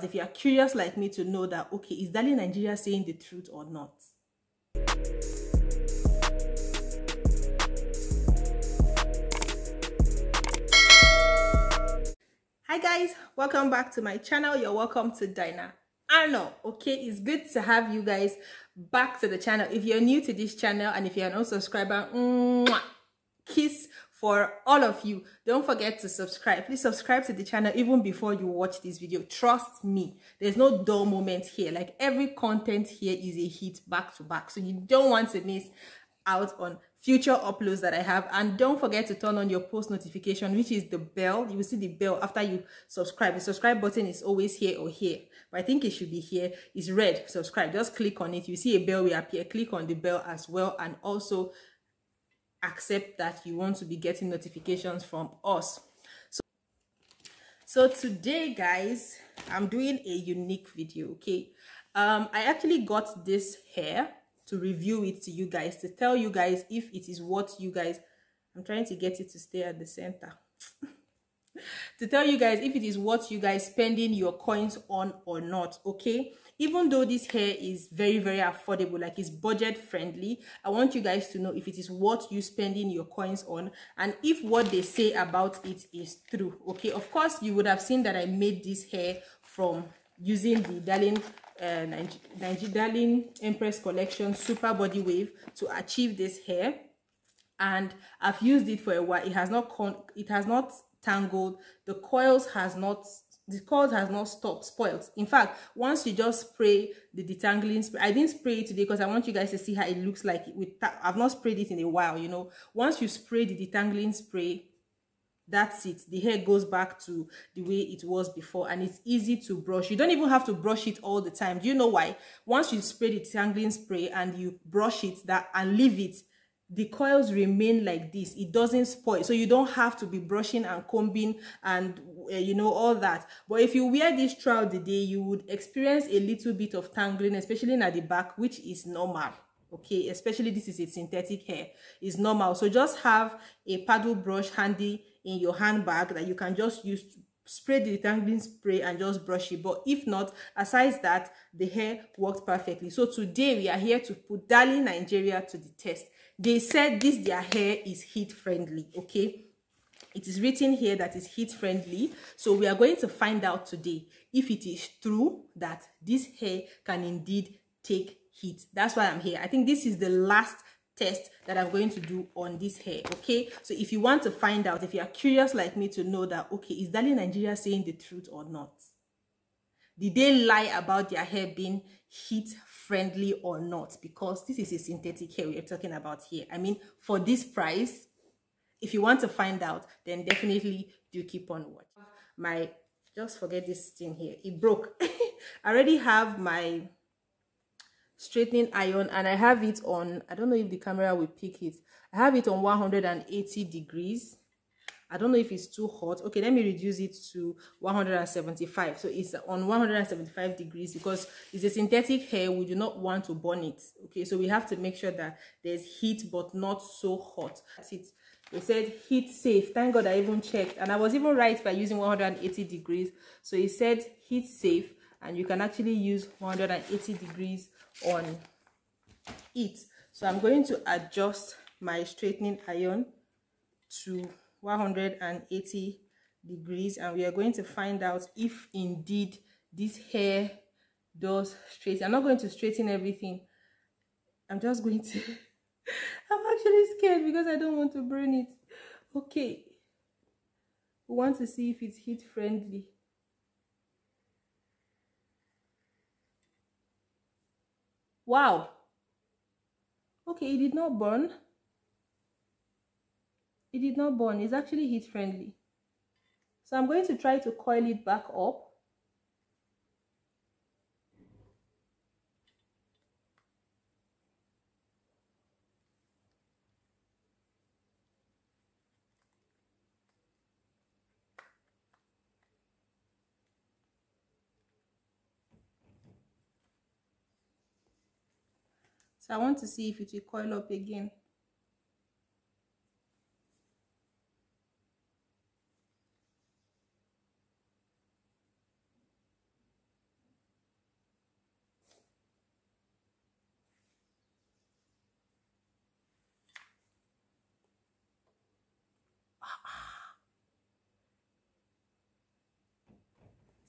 If you are curious like me to know that, okay, is Darling Nigeria saying the truth or not? Hi guys, welcome back to my channel. You're welcome to Dina Arnold. Okay, it's good to have you guys back to the channel. If you're new to this channel and if you're no subscriber, kiss for all of you. Don't forget to subscribe. Please subscribe to the channel even before you watch this video. Trust me, there's no dull moment here. Like, every content here is a hit back to back, so you don't want to miss out on future uploads that I have. And don't forget to turn on your post notification, which is the bell. You will see the bell after you subscribe. The subscribe button is always here or here, but I think it should be here. It's red, subscribe. Just click on it. You see a bell will appear. Click on the bell as well, and also accept that you want to be getting notifications from us. So today, guys, I'm doing a unique video. Okay, I actually got this hair to review it to you guys, to tell you guys if it is what you guys, I'm trying to get it to stay at the center to tell you guys if it is what you guys spending your coins on or not. Okay, even though this hair is very affordable, like it's budget friendly, I want you guys to know if it is what you spending your coins on and if what they say about it is true. Okay, of course you would have seen that I made this hair from using the Darling EMPRESS collection super body wave to achieve this hair, and I've used it for a while. It has not tangled. The coils has not stopped spoiled. In fact, once you just spray the detangling spray, I didn't spray it today because I want you guys to see how it looks like I've not sprayed it in a while, you know. Once you spray the detangling spray, that's it. The hair goes back to the way it was before, and it's easy to brush. You don't even have to brush it all the time. Do you know why? Once you spray the detangling spray and you brush it and leave it, the coils remain like this. It doesn't spoil, so you don't have to be brushing and combing and you know, all that. But if you wear this throughout the day, you would experience a little bit of tangling, especially at the back, which is normal. Okay, especially this is a synthetic hair, is normal. So just have a paddle brush handy in your handbag that you can just use to spray the detangling spray and just brush it. But if not, aside that, the hair worked perfectly. So today we are here to put Darling Nigeria to the test. They said their hair is heat friendly. Okay, it is written here that it's heat friendly, so we are going to find out today if it is true that this hair can indeed take heat. That's why I'm here. I think this is the last test that I'm going to do on this hair. Okay, so if you want to find out, if you are curious like me to know that, okay, is Darling Nigeria saying the truth or not? Did they lie about their hair being heat friendly or not? Because this is a synthetic hair we are talking about here. I mean, for this price, if you want to find out, then definitely do keep on watching. Just forget this thing here, it broke. I already have my straightening iron and I have it on, I don't know if the camera will pick it, I have it on 180 degrees. I don't know if it's too hot. Okay, let me reduce it to 175. So it's on 175 degrees because it's a synthetic hair. We do not want to burn it. Okay, so we have to make sure that there's heat but not so hot. That's it. They said heat safe. Thank God I even checked, and I was even right by using 180 degrees. So it said heat safe, and you can actually use 180 degrees on it. So I'm going to adjust my straightening iron to 180 degrees, and we are going to find out if indeed this hair does straighten. I'm not going to straighten everything. I'm just going to I'm actually scared because I don't want to burn it. Okay, we want to see if it's heat friendly. Wow. Okay, it did not burn. It did not burn. It's actually heat friendly. So I'm going to try to coil it back up. So I want to see if it will coil up again.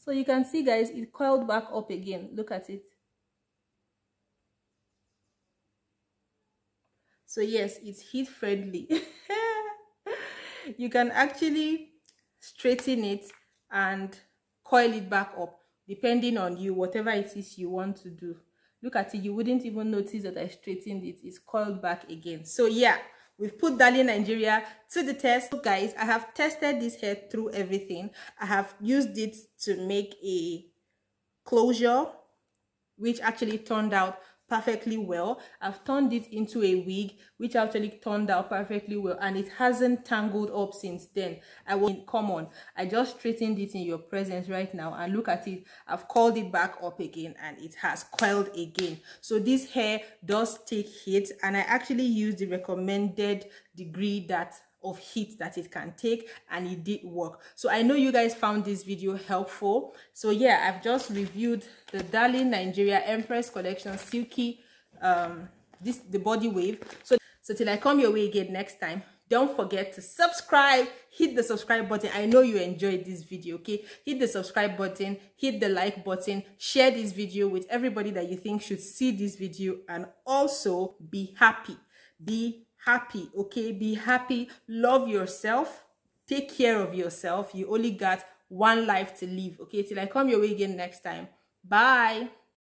So you can see, guys, it coiled back up again. Look at it. So yes, it's heat friendly. You can actually straighten it and coil it back up depending on you, whatever it is you want to do. Look at it, you wouldn't even notice that I straightened it. It's coiled back again. So yeah, we've put Darling Nigeria to the test. So guys, I have tested this hair through everything. I have used it to make a closure, which actually turned out perfectly well. I've turned it into a wig, which actually turned out perfectly well, and it hasn't tangled up since then. Come on, I just straightened it in your presence right now, and look at it. I've coiled it back up again and it has coiled again. So this hair does take heat, and I actually used the recommended degree of heat that it can take, and it did work. So I know you guys found this video helpful. So yeah, I've just reviewed the Darling Nigeria Empress collection silky the body wave. So till I come your way again next time, don't forget to subscribe. Hit the subscribe button. I know you enjoyed this video, okay? Hit the subscribe button, hit the like button, share this video with everybody that you think should see this video, and also be happy. Be happy, okay? Be happy. Love yourself. Take care of yourself. You only got one life to live, okay? Till I come your way again next time. Bye.